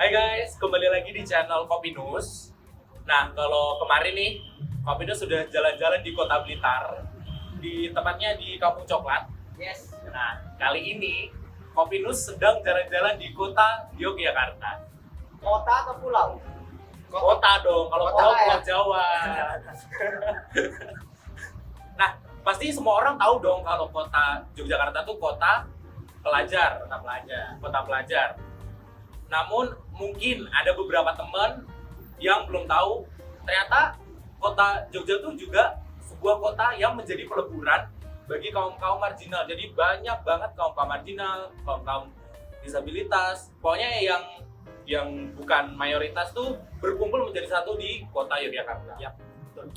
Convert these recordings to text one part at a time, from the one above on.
Hai guys, kembali lagi di channel Kopinus. Nah, kalau kemarin nih, Kopinus sudah jalan-jalan di Kota Blitar, tepatnya di Kampung Coklat. Yes. Nah, kali ini Kopinus sedang jalan-jalan di Kota Yogyakarta. Kota atau pulau? Kota dong, kalau Kota pulau ya? Pulau Jawa. Nah, pasti semua orang tahu dong kalau kota Yogyakarta tuh kota pelajar. Namun mungkin ada beberapa teman yang belum tahu ternyata kota Jogja itu juga sebuah kota yang menjadi peleburan bagi kaum-kaum marginal. Jadi banyak banget kaum-kaum marginal, kaum-kaum disabilitas, pokoknya yang bukan mayoritas tuh berkumpul menjadi satu di kota Yogyakarta. Yap, betul.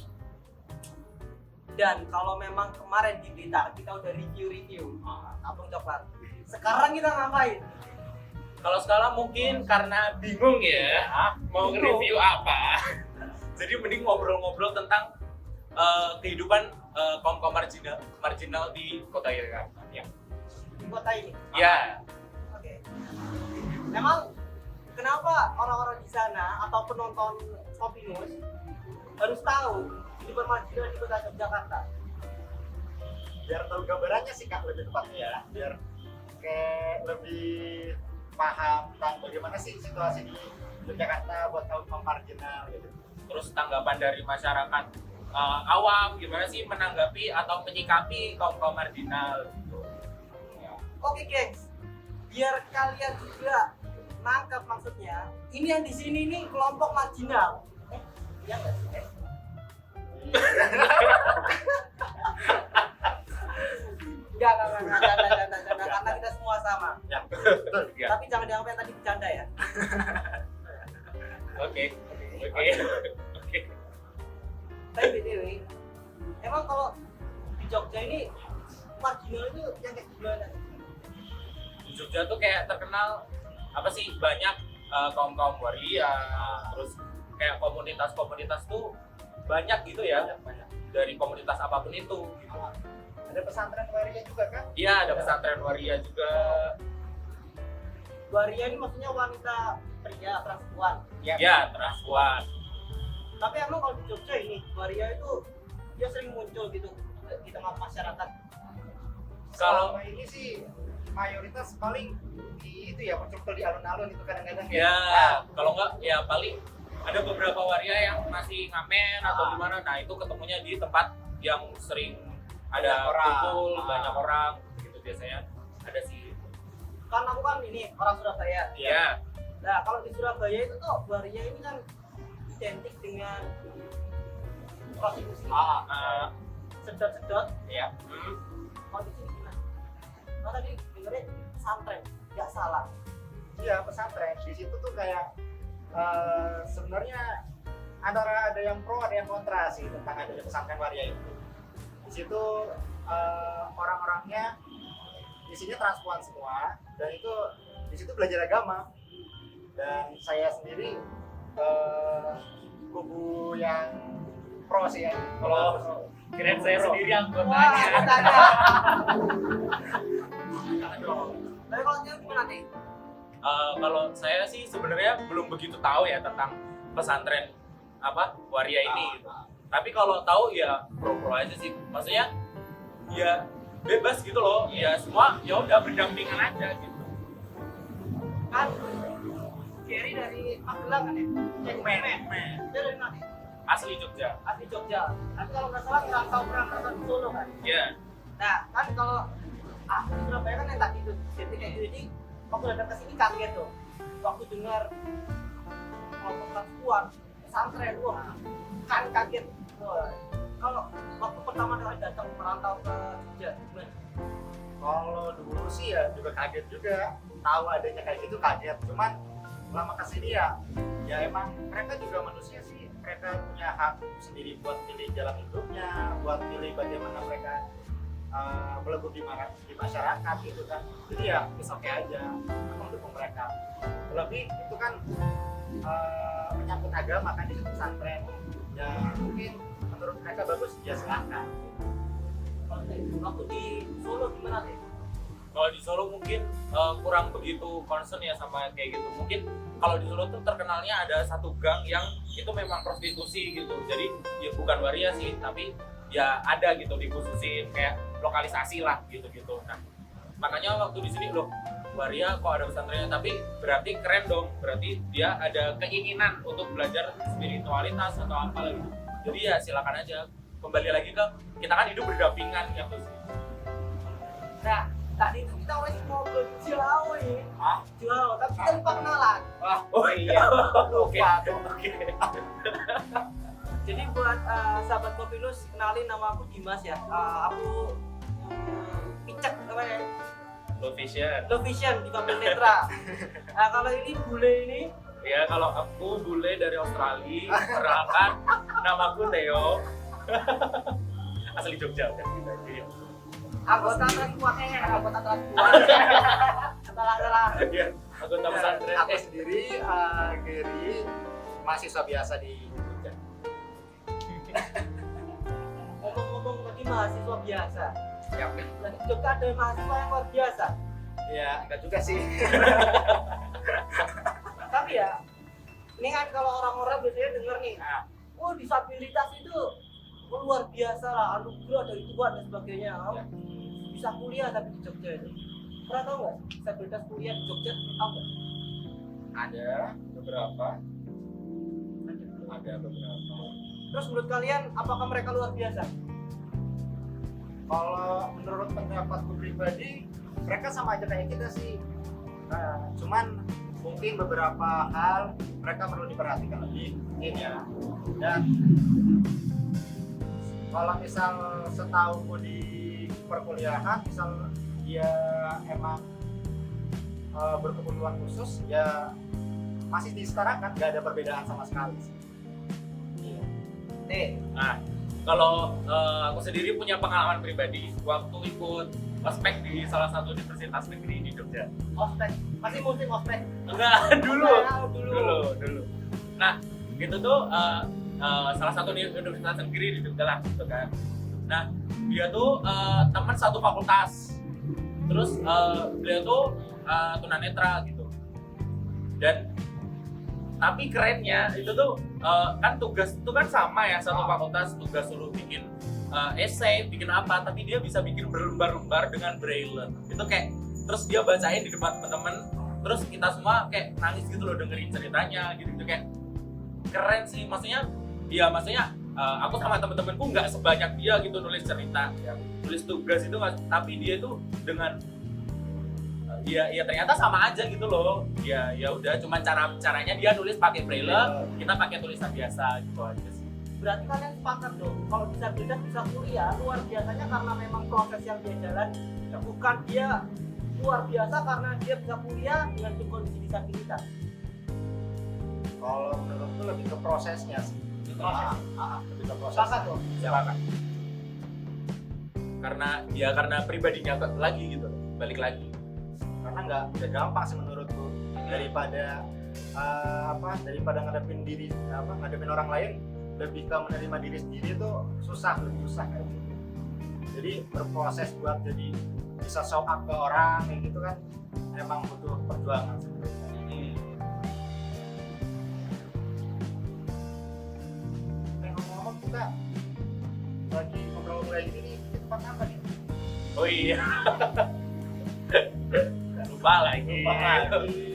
Dan kalau memang kemarin di Blitar kita udah review Kampung Coklat. Sekarang kita ngapain? Kalau sekarang mungkin karena bingung ya, mau Bingung. nge-review apa. Jadi mending ngobrol-ngobrol tentang kehidupan kaum-kaum marginal di kota Yogyakarta. Ya. Di kota ini. Ya. Oke. Memang kenapa orang-orang di sana atau penonton Kopinus harus tahu kehidupan marginal di kota Yogyakarta? Biar tahu gambarannya sih Kak, lebih tepatnya ya, biar kayak lebih paham tentang bagaimana sih situasi di Yogyakarta buat kaum marginal gitu. Terus tanggapan dari masyarakat awam gimana sih menanggapi atau menyikapi kaum-kaum marginal gitu. Ya. Oke guys, biar kalian juga nangkap maksudnya. Ini yang di sini nih kelompok marginal. Iya nggak sih? Enggak, karena kita semua sama. Ya, betul. Ya. Tapi jangan dianggap yang tadi bercanda ya. Oke. Tapi BTW, emang kalau di Jogja ini marginal itu yang kayak gimana? Di Jogja tuh kayak terkenal apa sih, banyak kaum-kaum waria, terus kayak komunitas-komunitas tuh banyak gitu ya, banyak dari komunitas apapun itu gitu. Ada pesantren waria juga kan? Iya, ada pesantren waria juga. Waria ini maksudnya wanita pria transpuan. Ya, transpuan. Tapi emang kalau di Jogja ini waria itu dia sering muncul gitu di tengah masyarakat. Kalau Selama ini sih mayoritas paling di itu ya, muncul di alun-alun itu kadang-kadang. ya, kalau enggak ya paling ada beberapa waria yang masih ngamen atau gimana. Nah, itu ketemunya di tempat yang sering ada Banyak orang. kumpul, banyak orang gitu biasanya. Ada sih. Kan aku kan ini orang Surabaya. Iya. Nah kalau di Surabaya itu tuh waria ini kan identik dengan prostitusi, sedot-sedot. Iya. Kalau di sini gimana? Nah tadi dengerin pesantren, nggak salah. Iya, pesantren. Di situ tuh kayak sebenarnya antara ada yang pro ada yang kontra sih tentang adanya pesantren waria itu. Di situ orang-orangnya isinya transpuan semua, dan itu di situ belajar agama. Dan saya sendiri kubu yang pro sih ya. Kalau kirain saya Pro. sendiri Wah, anggotanya. katanya. Tapi kalau dia gimana nih? Kalau saya sih sebenarnya belum begitu tahu ya tentang pesantren waria ini. Tapi kalau tahu ya pro-pro aja sih. Maksudnya ya bebas gitu loh. Ya semua ya udah berdampingan aja gitu. Kan Gary dari Magelang kan ya? Men. Dia dari mana? Asli Jogja. Asli Jogja. Tapi kalau nggak salah pernah di Solo kan? Iya. Nah kan kalau di Surabaya kan yang tadi itu jadi kayak gitu. Jadi waktu datang ke sini kaget tuh. Waktu dengar kelompok transpuan pesantren, wah kan kaget. Wah, kalau waktu pertama kali datang merantau ke Jogja gimana? Kalau dulu sih ya juga kaget juga, tahu adanya kayak gitu kaget. Cuman lama kesini ya emang mereka juga manusia sih, mereka punya hak sendiri buat pilih jalan hidupnya, buat pilih bagaimana mereka melebur di masyarakat gitu kan. Jadi ya it's okay aja, aku mendukung mereka. Terlebih itu kan menyangkut agama kan, di situ pesantren. Ya mungkin menurut mereka bagus, ya silahkan. Waktu di Solo gimana deh? Kalau di Solo mungkin kurang begitu concern ya sama kayak gitu. Mungkin kalau di Solo tuh terkenalnya ada satu gang yang itu memang prostitusi gitu. Jadi ya bukan waria sih, tapi ya ada gitu dikhususin kayak lokalisasi lah gitu-gitu. Nah, makanya waktu di sini loh waria kok ada pesantrennya, tapi berarti keren dong. Berarti dia ada keinginan untuk belajar spiritualitas atau apa gitu. Jadi ya silakan aja. Kembali lagi ke kita kan hidup berdampingan gitu sih. Nah, tadi itu kita masih ngobrol Cilao nih. Cilao, tapi kita lupa kenalan. Oh iya. Oke. Oke. Jadi buat sahabat Kopinus, kenalin nama aku Dimas ya. Aku picek apa ya? Low Vision di Family Netra. Nah, kalau ini bule ini Ya kalau aku bule dari Australia, perkenalkan namaku Theo. Asli Jogja kan kita aja ya. anggota transport salah. Iya, anggota pesantren. Aku sendiri Gary, mahasiswa biasa di Jogja. Ngomong-ngomong tadi mahasiswa biasa. Ya, Nah, di Jogja ada mahasiswa yang luar biasa. ya enggak juga sih. Tapi ya, ini kan kalau orang-orang biasanya denger nih, oh disabilitas itu luar biasa lah, anugerah dari Tuhan dan sebagainya. Bisa kuliah tapi di Jogja itu. Pernah tahu nggak disabilitas kuliah di Jogja? Tahu nggak? Ada beberapa. Ada beberapa. Terus menurut kalian apakah mereka luar biasa? Kalau menurut pendapatku pribadi, mereka sama aja kayak kita sih. Cuman mungkin beberapa hal mereka perlu diperhatikan lebih, mungkin ya. Dan kalau misal setauku di perkuliahan, misal dia emang berkebutuhan khusus, ya masih disetarakan, nggak ada perbedaan sama sekali sih. Nih, Nah, kalau aku sendiri punya pengalaman pribadi waktu ikut ospek di salah satu universitas negeri di Jogja. ospek, masih musim ospek. Enggak, dulu. Dulu. Nah, itu tuh salah satu universitas negeri di Jogja lah, gitu kan. Nah, dia tuh teman satu fakultas. Terus beliau tuh tunanetra gitu. Dan tapi kerennya itu tuh kan tugas itu kan sama ya, satu fakultas tugas suruh bikin essay, bikin apa, tapi dia bisa bikin berlembar-lembar dengan braille. Itu kayak terus dia bacain di depan teman-teman, terus kita semua kayak nangis gitu loh dengerin ceritanya gitu kayak keren sih. Maksudnya aku sama temen-temenku nggak sebanyak dia gitu nulis cerita, nulis tugas itu nggak, tapi dia itu dengan ya ternyata sama aja gitu loh. Ya udah, cuma caranya dia nulis pakai braille, kita pakai tulisan biasa gitu aja sih. Berarti kalian sepakat dong, kalau disabilitas bisa kuliah luar biasanya karena memang proses yang dia jalan, bukan dia luar biasa karena dia bisa kuliah dengan kondisi disabilitas. Kalau menurutku lebih ke prosesnya sih. Proses. Lebih ke proses. Sepakat dong. Silakan. Karena pribadinya lagi gitu, balik lagi. Karena nggak gampang sih menurutku, daripada ngadepin orang lain, lebih ke menerima diri sendiri itu lebih susah kayak gitu. Jadi berproses buat jadi bisa show up ke orang kayak gitu kan emang butuh perjuangan sebenarnya. Ngomong-ngomong, kita lagi ngobrol kayak gini nih, di tempat apa nih? Oh iya. Lupa lagi.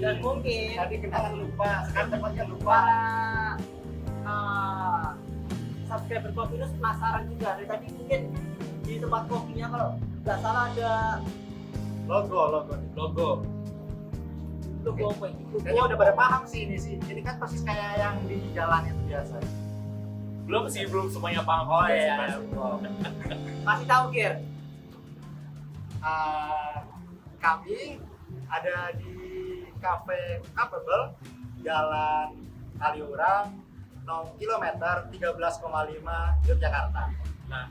Dan mungkin Tadi kenalan lupa, sekarang tempatnya lupa. para subscriber Kopinus penasaran juga. Dari tadi mungkin di tempat kopinya kalau nggak salah ada Logo. logo apa ini? Kayaknya udah pada paham sih ini sih. Ini kan persis kayak yang di jalan itu biasa. Belum semuanya paham. Oh juga sih, iya. Mas. Masih tahu Kir? Kami ada di Cafe Capable, Jalan Kaliurang, 0 kilometer 13,5 Yogyakarta. Nah,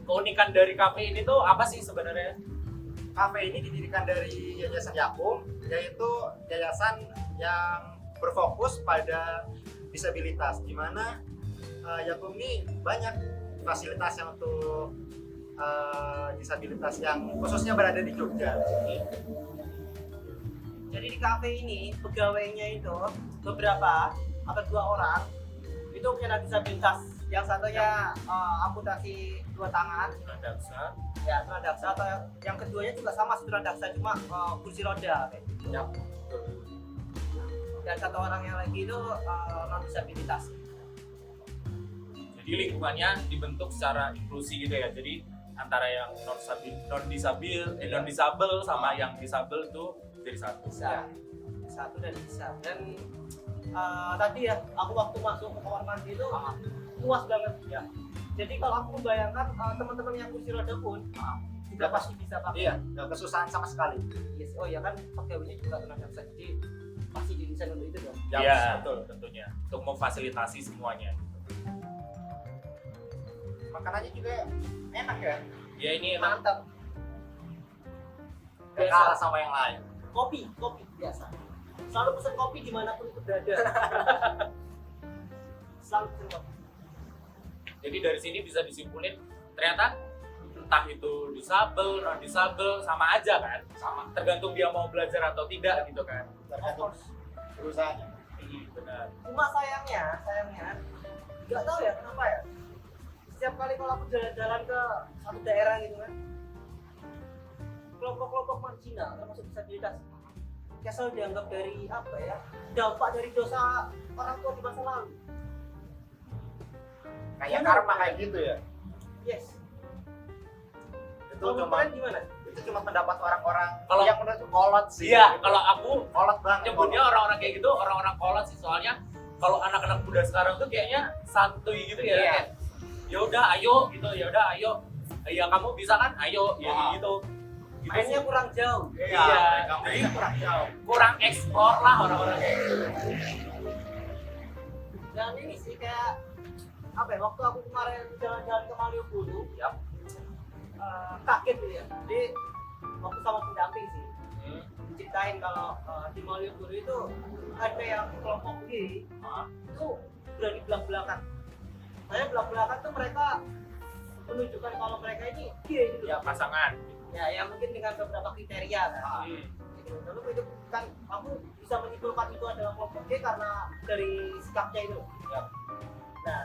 keunikan dari kafe ini tuh apa sih sebenarnya? Kafe ini didirikan dari Yayasan Yakum, yaitu yayasan yang berfokus pada disabilitas, di mana Yakum ini banyak fasilitasnya untuk disabilitas yang khususnya berada di Jogja. Jadi di kafe ini pegawainya itu beberapa atau 2 orang itu punya disabilitas. Yang satunya amputasi 2 tangan, Tunadaksa. ya tunadaksa, atau yang keduanya juga sama tunadaksa cuma kursi roda kayak gitu. Ya. Dan 1 orang yang lagi itu non disabilitas. Jadi lingkungannya dibentuk secara inklusi gitu ya. Jadi antara yang non disabel sama yang disabel itu jadi satu. Bisa satu dan bisa. Dan tadi ya aku waktu masuk ke kamar mandi itu puas banget ya. Jadi kalau aku membayangkan teman-teman yang kursi roda pun juga pasti bisa pakai. Iya, nggak kesusahan sama sekali. Yes. Oh ya kan pegawainya juga tunadaksa, jadi pasti didesain untuk itu dong. Iya, betul tentunya. Untuk memfasilitasi semuanya. Makanannya juga enak ya. Ya ini emang Mantap. Nggak kalah sama yang lain. Kopi biasa. Selalu pesan kopi dimanapun itu berada. Selalu pesan kopi. jadi dari sini bisa disimpulin ternyata entah itu disabel, non disabel sama aja kan. Sama. Tergantung dia mau belajar atau tidak gitu kan. Tergantung perusahaannya. Benar. Cuma sayangnya nggak tahu ya kenapa ya. Setiap kali kalau aku jalan-jalan ke satu daerah gitu kan, kelompok-kelompok marginal termasuk disabilitas kayak selalu dianggap dari apa ya, dampak dari dosa orang tua di masa lalu. Kayak karma kayak gitu ya. Yes. Itu Kalau cuma kalian gimana? itu cuma pendapat orang-orang Kalau- yang menurut kolot sih. Iya, kalau aku kolot banget. nyebutnya orang-orang kayak gitu orang-orang kolot sih, soalnya kalau anak-anak muda sekarang tuh kayaknya santuy gitu ya. Iya. Kayak, ya udah ayo gitu, ya udah ayo. Ya kamu bisa kan? Ayo ya Ah. gitu. Gitu Mainnya sih. kurang jauh. Iya, Iya. mereka kurang jauh. Kurang eksplor lah orang-orang kayak gitu. Dan ini sih kayak apa ya, waktu aku kemarin jalan-jalan ke Malioboro, Yap. kaget gitu ya. Jadi waktu sama pendamping sih Hmm. diceritain kalau di Malioboro itu ada yang kelompok G itu berani belak-belakan. Saya belak-belakan tuh mereka menunjukkan kalau mereka ini G gitu. Ya pasangan. Ya, yang mungkin dengan beberapa kriteria kan. Hmm. Gitu. Lalu itu kan aku bisa menyimpulkan itu adalah kelompok G karena dari sikapnya itu. Ya. Nah,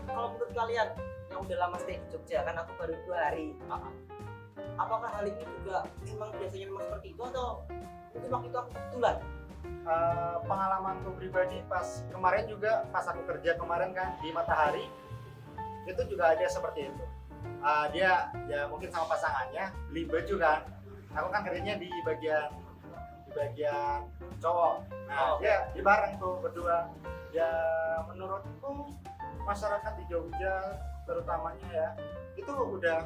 kalau menurut kalian yang udah lama stay di Jogja, kan aku baru 2 hari. Apakah hal ini juga memang biasanya memang seperti itu atau mungkin waktu itu aku kebetulan? Pengalamanku pribadi pas kemarin juga pas aku kerja kemarin kan di Matahari itu juga ada seperti itu. Dia ya mungkin sama pasangannya beli baju kan. Aku kan kerjanya di bagian cowok. Nah, dia di bareng tuh berdua. Ya menurutku masyarakat di Jogja terutamanya ya itu udah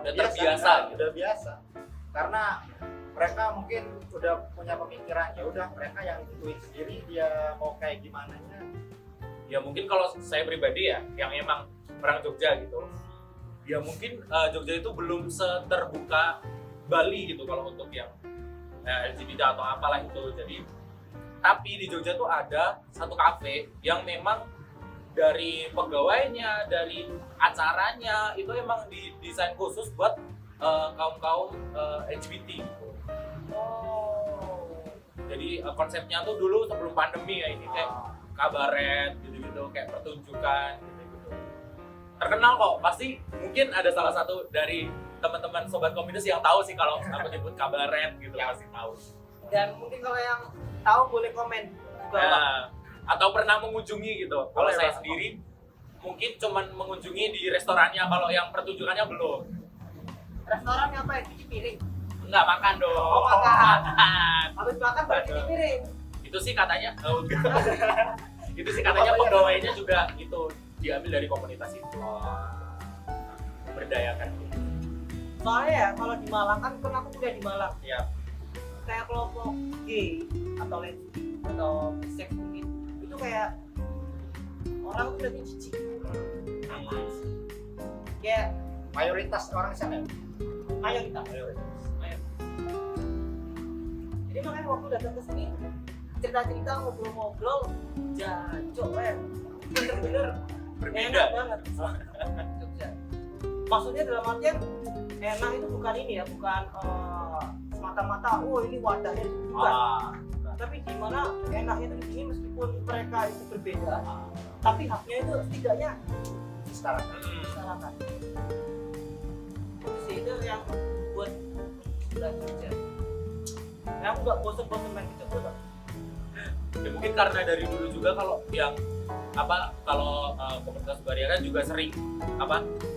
terbiasa gitu. udah biasa. Karena mereka mungkin udah punya pemikiran, ya udah mereka yang tentuin sendiri dia mau kayak gimana nya. Ya mungkin kalau saya pribadi ya yang emang orang Jogja gitu, ya mungkin Jogja itu belum seterbuka Bali gitu kalau untuk yang LGBT atau apalah itu. Jadi tapi di Jogja tuh ada satu kafe yang memang dari pegawainya, dari acaranya itu emang didesain khusus buat kaum LGBT gitu. Oh, Jadi konsepnya tuh dulu sebelum pandemi ya ini kayak kabaret gitu-gitu, kayak pertunjukan gitu-gitu. Terkenal kok, pasti mungkin ada salah satu dari teman-teman sobat komunitas yang tahu sih kalau aku nyebut kabaret gitu, pasti tahu. dan mungkin kalau yang tahu boleh komen di bawah. Nah, atau pernah mengunjungi gitu. Kalau Boleh, saya Pak. sendiri mungkin cuman mengunjungi di restorannya, kalau yang pertunjukannya belum. Restoran apa ya? Cuci piring. Enggak makan dong. Oh, makan. Makan. Habis makan baru cuci piring. Itu sih katanya itu sih katanya pegawainya juga itu diambil dari komunitas itu. Berdayakan. Soalnya ya kalau di Malang kan aku kuliah di Malang. Ya. Kayak kelompok gay atau lesbi atau bisex mungkin itu kayak orang tuh udah jijik. Apaan sih? Kayak Mayoritas orang sana. ayo kita. Ayo. Jadi makanya waktu datang ke sini cerita-cerita ngobrol-ngobrol jancok bener-bener Berbeda. enak banget Jogja. maksudnya dalam artian enak itu bukan ini ya, bukan semata-mata oh ini wadahnya bukan. Tapi di mana enaknya itu di sini meskipun mereka itu berbeda, tapi haknya itu setidaknya Setara. disetarakan. Itu yang buat belajar. Yang nggak bosan-bosan main gitu tuh. Ya mungkin karena dari dulu juga kalau yang kalau komunitas Baria kan juga sering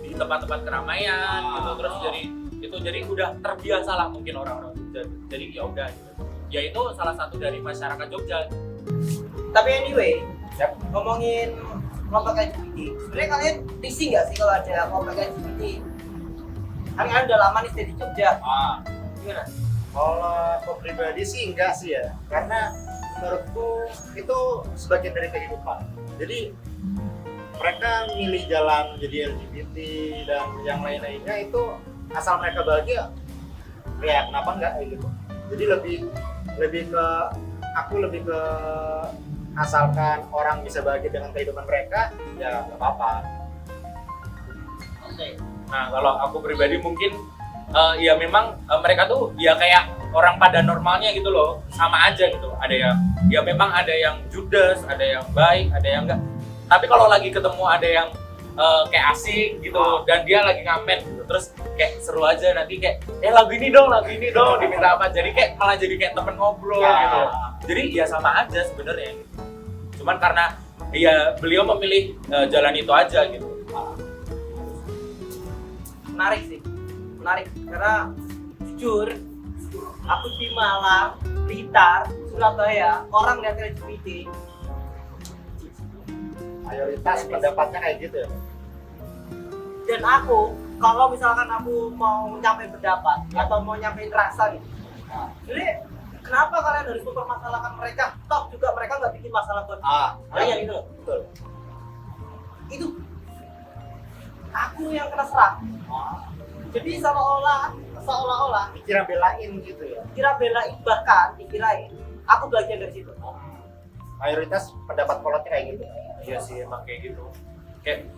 di tempat-tempat keramaian gitu, terus jadi udah terbiasa lah mungkin orang-orang Jogja. Jadi ya udah gitu. Ya itu salah satu dari masyarakat Jogja. Tapi anyway, ngomongin kelompok LGBT, sebenarnya kalian risih nggak sih kalau ada kelompok LGBT? Kalian udah lama nih stay di Jogja. Gimana? Kalau aku pribadi sih enggak sih ya, karena menurutku itu sebagian dari kehidupan. Jadi mereka milih jalan jadi LGBT dan yang lain-lainnya itu asal mereka bahagia, ya kenapa enggak kayak gitu. Jadi lebih ke asalkan orang bisa bahagia dengan kehidupan mereka, ya nggak apa-apa. Oke. Nah kalau aku pribadi mungkin ya memang mereka tuh ya kayak orang pada normalnya gitu loh, sama aja gitu. Ada yang ya memang ada yang judes, ada yang baik, ada yang enggak. Tapi kalau lagi ketemu ada yang kayak asik gitu dan dia lagi ngamen gitu, terus kayak seru aja nanti kayak lagu ini dong diminta apa, jadi kayak malah jadi kayak temen ngobrol gitu. Jadi ya sama aja sebenarnya gitu. Cuman karena ya beliau memilih jalan itu aja gitu. Menarik karena jujur aku di Malang, Blitar, Surabaya, orang lihat LGBT Mayoritas pendapatnya kayak gitu ya. dan aku kalau misalkan aku mau nyampein pendapat atau mau nyampein rasa gitu, jadi kenapa kalian harus mempermasalahkan mereka? Toh juga mereka nggak bikin masalah buat kalian gitu loh. Betul. Itu aku yang kena serang. Jadi seolah-olah Dikira belain gitu ya. kira belain, bahkan dikirain aku bagian dari situ. Mayoritas pendapat kolotnya kayak gitu. Iya sih emang kayak gitu. Kayak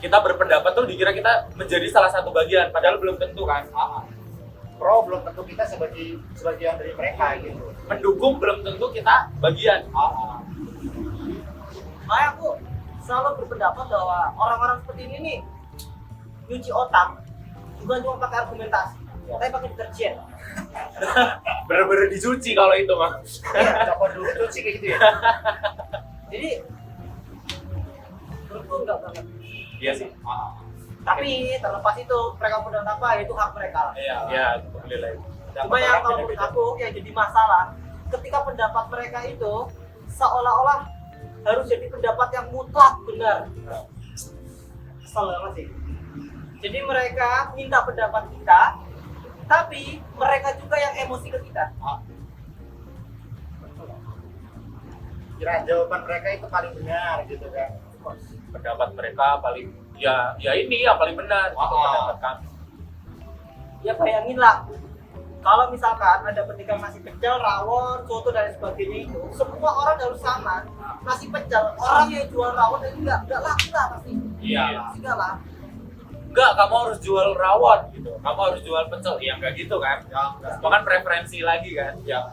kita berpendapat tuh dikira kita menjadi salah satu bagian, padahal belum tentu kan. Pro belum tentu kita sebagian dari mereka gitu. Mendukung belum tentu kita bagian. Makanya aku selalu berpendapat bahwa orang-orang seperti ini nih nyuci otak bukan cuma pakai argumentasi, tapi pakai deterjen. Bener-bener dicuci kalau itu mah. Coba dulu tuh sih kayak gitu ya. Jadi menurutku enggak banget. Iya sih. Tapi terlepas itu mereka pendapat apa itu hak mereka. Iya, boleh lah. Cuma yang kalau menurut aku yang jadi masalah ketika pendapat mereka itu seolah-olah harus jadi pendapat yang mutlak benar. Kesel banget sih. Jadi mereka minta pendapat kita, tapi mereka juga yang emosi ke kita. Kira jawaban mereka itu paling benar gitu kan. Pendapat mereka paling ya ini yang paling benar gitu pendapat kami. Ya bayangin lah, kalau misalkan ada pedagang nasi pecel, rawon, soto dan sebagainya itu, semua orang harus sama. Nasi pecel, orang yang jual rawon itu enggak laku lah pasti. Iya. Enggak lah. Enggak, kamu harus jual rawon gitu. Kamu harus jual pecel. Ya enggak gitu kan. Semua kan preferensi lagi kan. Ya.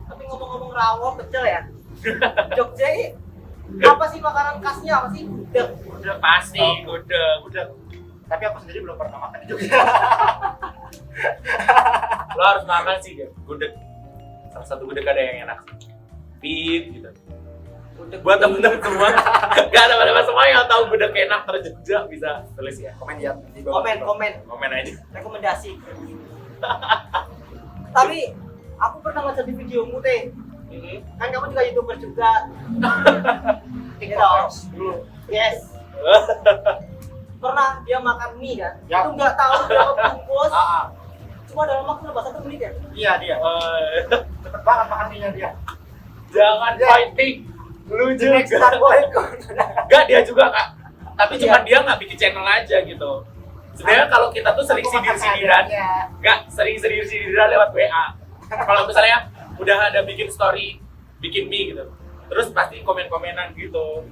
Tapi ngomong-ngomong rawon, pecel ya, Jogja ini apa sih makanan khasnya, apa sih? Gudeg. Udah pasti, gudeg. Tapi aku sendiri belum pernah makan di Jogja. Lo harus makan sih gudeg. Salah satu gudeg ada yang enak sih. Pit gitu. Gudeg. Buat temen-temen semua, gak ada teman-teman semua yang tahu gudeg enak terjogja bisa tulis ya. Komen ya di bawah. Komen Aja. rekomendasi. Tapi aku pernah ngeliat di videomu teh. Kan kamu juga YouTuber juga. TikTokers dulu. Yes. Pernah dia makan mie kan? Ya. Itu nggak tahu berapa bungkus. Cuma dalam waktu berapa 1 menit ya? Iya dia. Cepet banget makan mie-nya dia. Jangan Ya. fighting. Lu Next juga. time boy. Enggak, dia juga Kak. Tapi Iya. cuma dia nggak bikin channel aja gitu. Sebenarnya kalau kita tuh sering sindir-sindiran, sering sindir-sindiran lewat WA. Kalau misalnya udah ada bikin story, bikin mie gitu, terus pasti komen-komenan gitu.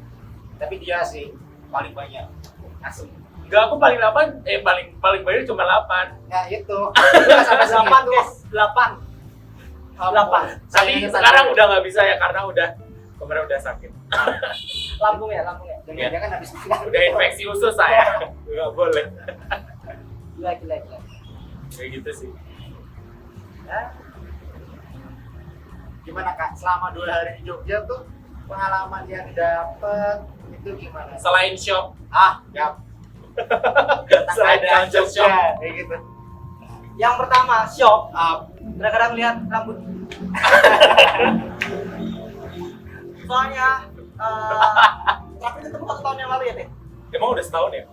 Tapi dia sih paling banyak asem. Enggak, aku paling 8, paling banyak cuma 8. Ya itu. Nggak sampai 8 segitu. guys, 8. Ampun. Tapi Sayangnya sekarang satu. udah nggak bisa ya karena kemarin udah sakit. Lambung ya. Jangan habis Udah infeksi usus saya. Nggak boleh. Gila. Kayak gitu sih. Ya. Gimana Kak? Selama 2 hari di Jogja tuh pengalaman yang dapet itu gimana? Selain shop, Ya. selain Jogja, shop, kayak gitu. Yang pertama, shock. Ah, Kadang-kadang lihat rambut. Soalnya, tapi ketemu 1 tahun yang lalu ya, Teh? emang udah setahun ya?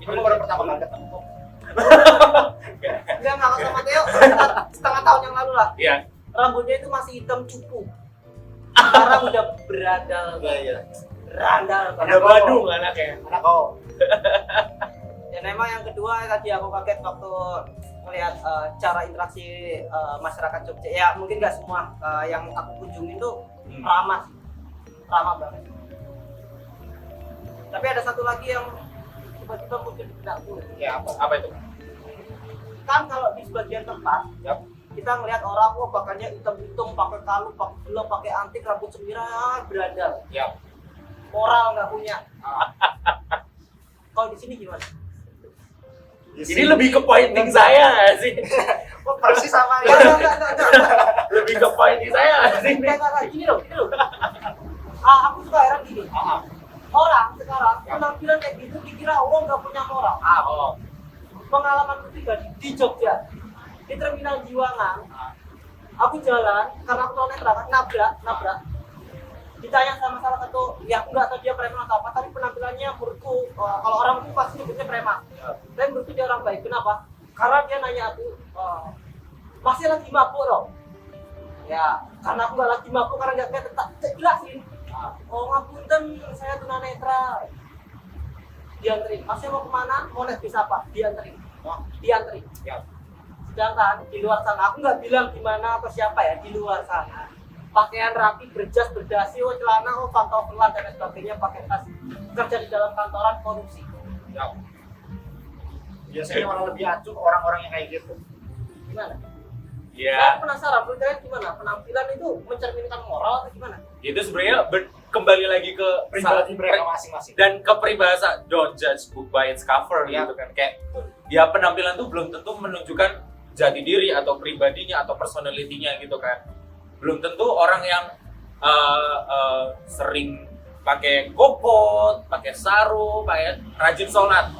itu baru pertama kali ketemu kok. Enggak sama Theo, setengah tahun yang lalu lah. Iya. Rambutnya itu masih hitam cupu. Sekarang udah berandal. Iya. Berandal. Udah Bandung anaknya. Anak kau. Dan memang yang kedua tadi aku kaget waktu melihat cara interaksi masyarakat Jogja. Ya mungkin nggak semua yang aku kunjungin tuh ramah banget. Tapi ada satu lagi yang tiba-tiba muncul di benakku. Ya apa? Apa itu? Kan kalau di sebagian tempat, Yap. kita ngelihat orang bakannya hitam-hitam, pakai kalung, pakai gelap, pakai antik, rambut semira, berandal. Ya. Moral nggak punya. Kalau di sini gimana? Ini lebih ke pointing saya nggak sih? kok persis sama ya. Enggak. Lebih ke pointing saya nggak sih? Enggak. Gini loh. Aku suka heran gini. Orang sekarang penampilan kayak gitu dikira orang nggak punya moral. Pengalaman pribadi di Jogja, di Terminal Jiwangan, aku jalan karena aku tunanetra kan nabrak. Ditanya sama salah satu, ya aku nggak tahu dia preman atau apa, tapi penampilannya menurutku kalau orang itu pasti nyebutnya preman. Tapi menurutku dia orang baik. Kenapa? Karena dia nanya aku, masih lagi mabuk dong? Ya, karena aku nggak lagi mabuk karena nggak tetap jelasin. Oh ngapunten, saya tunanetra. Diantri, masih mau kemana? Mau naik bis apa? Diantri. Ya. Sedangkan di luar sana, aku nggak bilang gimana atau siapa ya, di luar sana pakaian rapi, berjas, berdasi, celana, pantofel dan sebagainya, pakai tas, kerja di dalam kantoran, korupsi. Ya. Biasanya malah lebih acuh orang-orang yang kayak gitu. Gimana? Ya, Saya penasaran, menurut kalian gimana? Penampilan itu mencerminkan moral atau gimana? itu sebenarnya kembali lagi ke Pribadi mereka masing-masing. dan ke peribahasa don't judge book by its cover Ya. gitu kan, kayak dia penampilan tuh belum tentu menunjukkan jati diri atau pribadinya atau personalitinya gitu kan. Belum tentu orang yang sering pakai kokot, pakai sarung, pakai rajin sholat,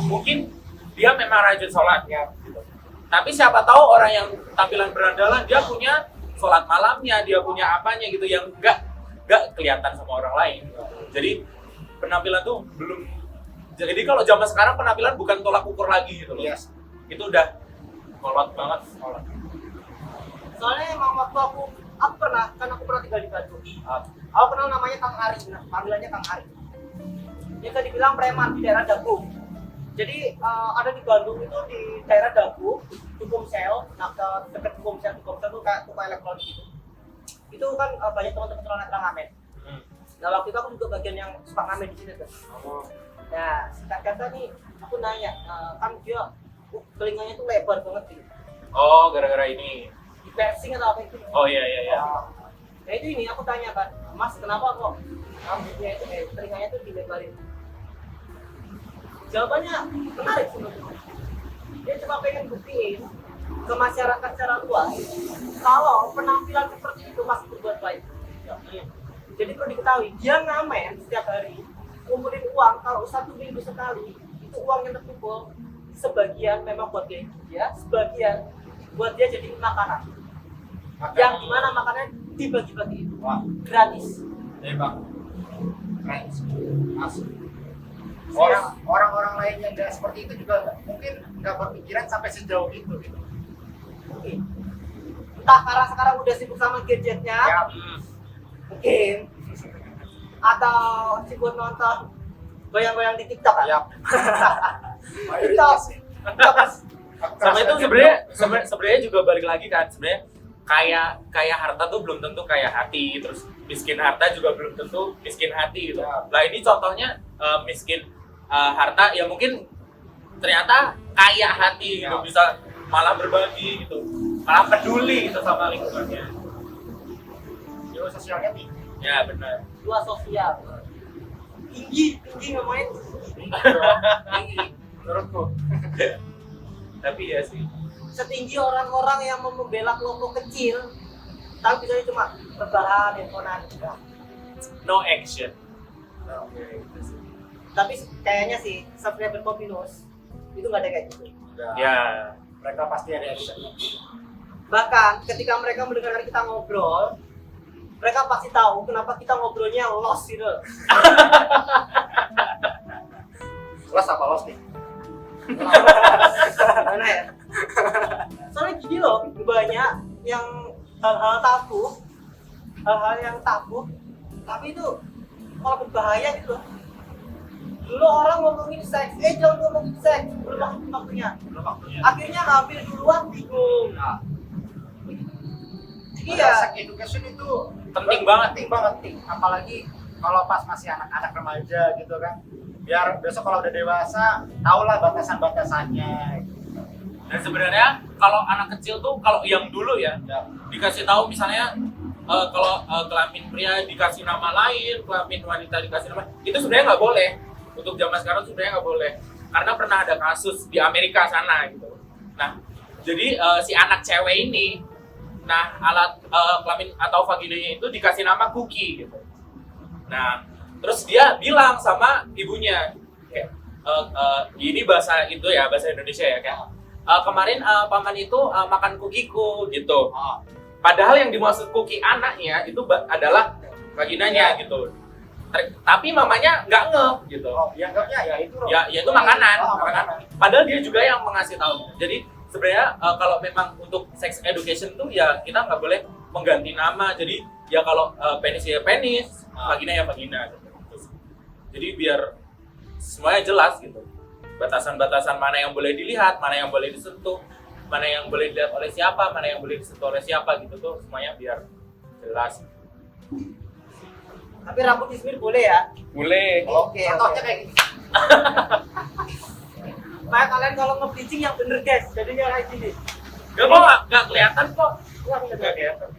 mungkin dia memang rajin sholat ya gitu. Tapi siapa tahu orang yang tampilan berandalan dia punya sholat malamnya, dia punya apanya gitu yang enggak kelihatan sama orang lain. Jadi penampilan tuh belum. Jadi kalau zaman sekarang penampilan bukan tolak ukur lagi gitu loh. Yes. Itu udah kolot banget. Soalnya emang waktu aku pernah tinggal di Bandung. Aku kenal namanya Kang Ari, panggilannya Kang Ari. Dia tadi bilang preman di daerah Dagu. Jadi ada di Bandung itu di daerah Dagu, Dukumsel, nah dekat Dukumsel itu kayak toko elektronik gitu. Itu kan banyak teman-teman tunanetra ngamen. Nah waktu itu aku juga bagian yang suka ngamen di sini tuh. Nah singkat kata nih, aku nanya, kan dia telinganya tuh lebar banget gitu. Oh, gara-gara ini. Di piercing atau apa itu? Oh iya. Nah itu ini aku tanya kan, Mas kenapa kok rambutnya itu telinganya tuh dilebarin? Jawabannya menarik sebenarnya. Dia cuma pengen buktiin ke masyarakat secara luas kalau penampilan seperti itu masih berbuat baik. Jadi perlu diketahui, dia ngamen setiap hari, ngumpulin uang kalau 1 minggu sekali, itu uang yang terkumpul sebagian memang buat dia, sebagian buat dia jadi makanan. Yang dimana makanannya dibagi-bagi, Wah, gratis. hebat. Keren. Asli. Orang-orang lain yang nggak seperti itu juga mungkin nggak berpikiran sampai sejauh itu gitu. Mungkin. Entah karena sekarang udah sibuk sama gadgetnya, Ya. mungkin. Atau sibuk nonton goyang-goyang di TikTok. Ya. TikTok. Sama itu sebenarnya juga balik lagi kan, sebenarnya kaya harta tuh belum tentu kaya hati, terus miskin harta juga belum tentu miskin hati gitu. Ya. Nah ini contohnya miskin harta, ya mungkin ternyata kaya hati gitu, bisa malah berbagi gitu, malah peduli gitu sama lingkungannya. Jiwa sosialnya tinggi. Ya benar. Dua sosial. Tinggi ngomongin. Tinggi menurutku. Tapi ya sih. Setinggi orang-orang yang mau membela kelompok kecil, tapi bisa cuma rebahan, handphonean. No action. Oke. Tapi kayaknya sih subscriber Kopinus itu nggak ada kayak gitu. Ya. Mereka pasti ada action. Bahkan ketika mereka mendengarkan kita ngobrol, mereka pasti tahu kenapa kita ngobrolnya lost gitu. Los apa los nih? Mana ya? Soalnya gini loh, banyak yang hal-hal tabu, tapi itu malah berbahaya gitu loh. Dulu orang ngomongin seks, jangan ngomongin seks, belum waktunya. Akhirnya ngambil duluan, bingung. Nah, Iya. sex education itu Penting banget. penting banget, apalagi kalau pas masih anak-anak remaja gitu kan. Biar besok kalau udah dewasa, tahulah batasan-batasannya. Dan sebenarnya kalau anak kecil tuh, kalau yang dulu ya, dikasih tahu misalnya kalau kelamin pria dikasih nama lain, kelamin wanita dikasih nama, itu sebenarnya nggak boleh. Untuk zaman sekarang sebenarnya nggak boleh, karena pernah ada kasus di Amerika sana gitu. Nah, jadi si anak cewek ini, nah alat kelamin atau vaginanya itu dikasih nama Cookie gitu. Nah, terus dia bilang sama ibunya, kayak, ini bahasa itu ya, bahasa Indonesia ya, kayak kemarin paman itu makan kukiku gitu. Padahal yang dimaksud cookie anaknya itu adalah vaginanya gitu. Tapi mamanya nggak ngeh gitu. Dianggapnya ya itu loh. Ya itu makanan, Oh, makanan. Padahal dia juga yang mengasih tahu. Jadi sebenarnya kalau memang untuk sex education tuh ya kita nggak boleh mengganti nama. Jadi ya kalau penis ya penis, vagina ya vagina. Gitu. Jadi biar semuanya jelas gitu. Batasan-batasan mana yang boleh dilihat, mana yang boleh disentuh, mana yang boleh dilihat oleh siapa, mana yang boleh disentuh oleh siapa gitu tuh semuanya biar jelas. Tapi rambut Ismir boleh ya? Boleh. Oke. Contohnya kayak gini. Makanya kalian kalau nge-bleaching yang bener guys, jadinya kayak gini. Gak mau nggak kelihatan kok. Wah, bener. Nggak kelihatan.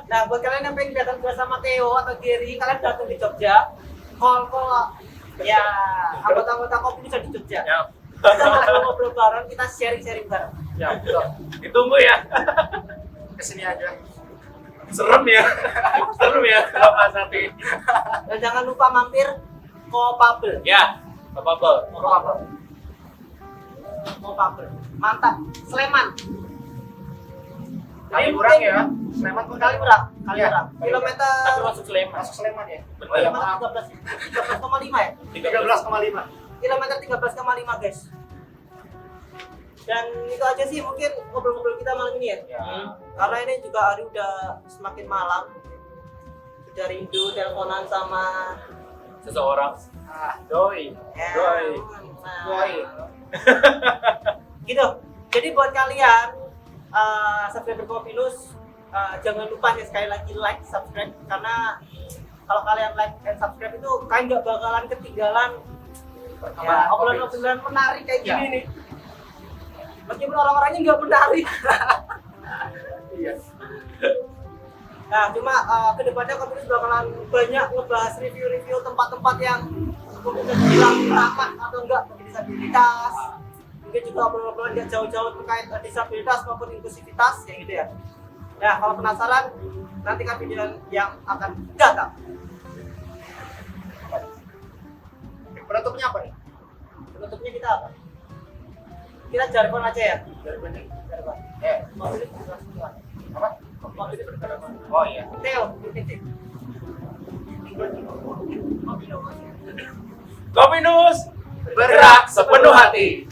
Nah, buat kalian yang pengen kelihatan gua sama Theo atau Gary, kalian datang di Jogja. Call ya anggota-anggota kopi bisa di Jogja. Ya. Kita ngobrol bareng, kita sharing-sharing bareng. Ya, betul. Ditunggu ya. Kesini aja. Serem ya. Serem ya kalau Mas Sati. Dan jangan lupa mampir Kopabel. Ya, apa-apa. Kopabel. Mantap. Sleman. Kali murah ya. Sleman tuh Kaliurang. Iya. Kilometer Tapi masuk Sleman. Masuk Sleman ya. Bener. Oh, ya, maaf. 13,5 ya? 13,5. Kilometer 13,5 guys. Dan itu aja sih mungkin ngobrol-ngobrol kita malam ini ya. Ya. Karena ini juga hari udah semakin malam. Udah rindu teleponan sama Seseorang. Doi. ya, Doi. nah. Gitu. Jadi buat kalian subscriber Kopinus, jangan lupa ya sekali lagi like, subscribe, karena kalau kalian like dan subscribe itu kalian nggak bakalan ketinggalan ya, obrolan-obrolan menarik kayak gini nih. Meskipun orang-orangnya nggak menarik. Iya. Nah, cuma kedepannya Kopinus bakalan banyak ngebahas review-review tempat-tempat yang mungkin bisa dibilang ramah atau enggak bagi disabilitas. Mungkin juga obrolan-obrolan nggak jauh-jauh terkait disabilitas maupun inklusivitas, ya gitu ya. Nah, kalau penasaran, nantikan video yang akan datang. Penutupnya apa nih? Penutupnya kita apa? Kita jargon aja ya. Jargon nih. Jargon. Mobil itu bergerak semua. Apa? Mobil itu bergerak semua. Oh iya. Theo, titik. Kopinus bergerak sepenuh hati.